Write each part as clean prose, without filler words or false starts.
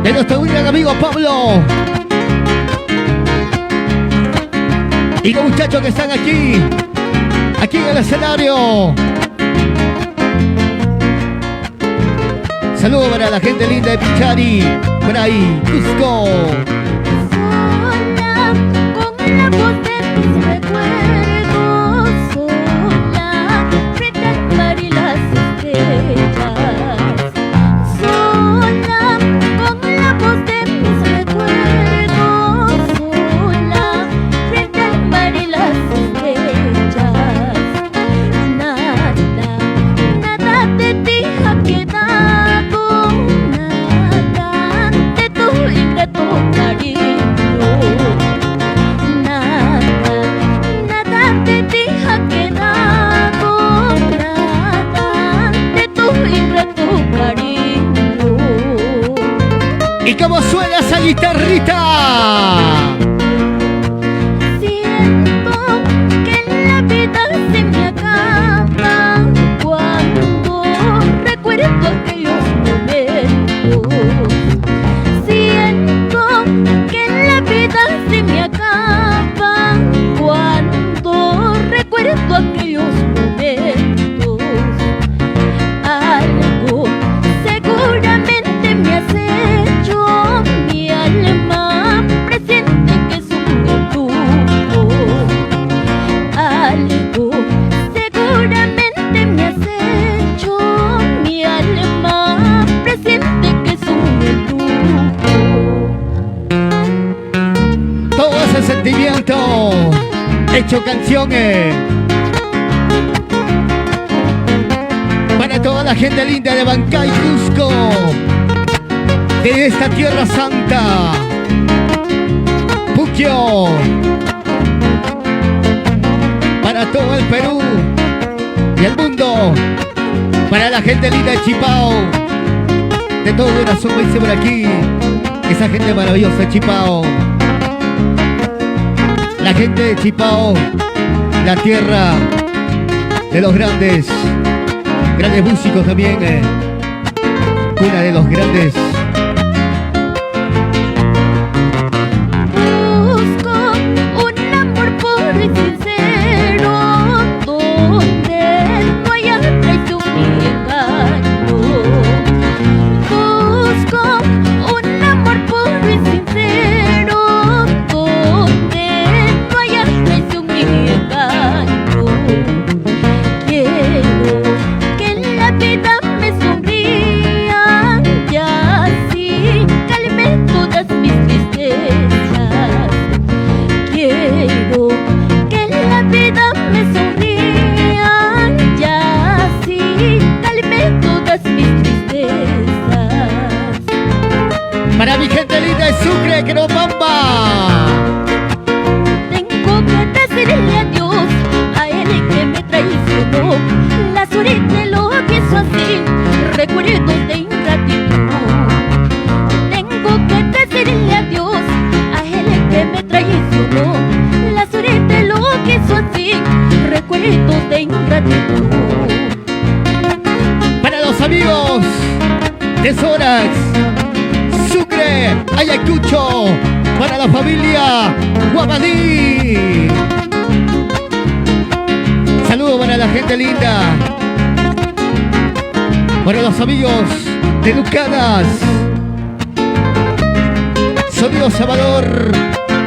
de nuestro gran amigo Pablo y los muchachos que están aquí en el escenario. Saludos para la gente linda de Pichari, por ahí, Cusco. Sola, con la voz de mis recuerdos, sola, frente al mar y las estrellas. Sola, con la voz de mis recuerdos, sola, frente al mar y las estrellas. Nada, nada de ti ha quedado, nada de tu ingrato cariño. Nada, nada de ti ha quedado, nada de tu ingrato cariño. ¿Y cómo suena esa guitarrita? Siento que la vida se me acaba cuando recuerdo aquellos momentos. Siento que la vida se me acaba cuando recuerdo aquellos momentos. Algo seguramente me has hecho, mi alma presiente que es un verdugo. Algo seguramente me has hecho, mi alma presiente que es un verdugo. Todo ese sentimiento hecho canciones para toda la gente linda de Bancay, Cusco, de esta tierra santa, Puquio, para todo el Perú y el mundo, para la gente linda de Chipao, de todo corazón me dice por aquí, esa gente maravillosa de Chipao, la gente de Chipao, la tierra de los grandes músicos también, una de los grandes. Busco un amor puro y sincero, donde no haya traición ni engaño. Busco un amor puro y sincero, donde no haya traición ni engaño. Quiero que la vida me sonría y así calme todas mis tristezas. Quiero que la vida me sonría y así calme todas mis tristezas. Para mi gente linda de Sucre, que no bamba. Tengo que decirle adiós a él que me traicionó. La suerte lo quiso así, recuerdos de ingratitud. Tengo que decirle adiós a él que me traicionó. La suerte lo quiso así, recuerdos de ingratitud. Para los amigos de Sorax, Sucre, Ayacucho, para la familia Guamadí. Saludos para la gente linda, para los amigos de Lucanas, Sonido Salvador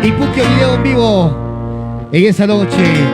y Puquio Video en vivo en esa noche.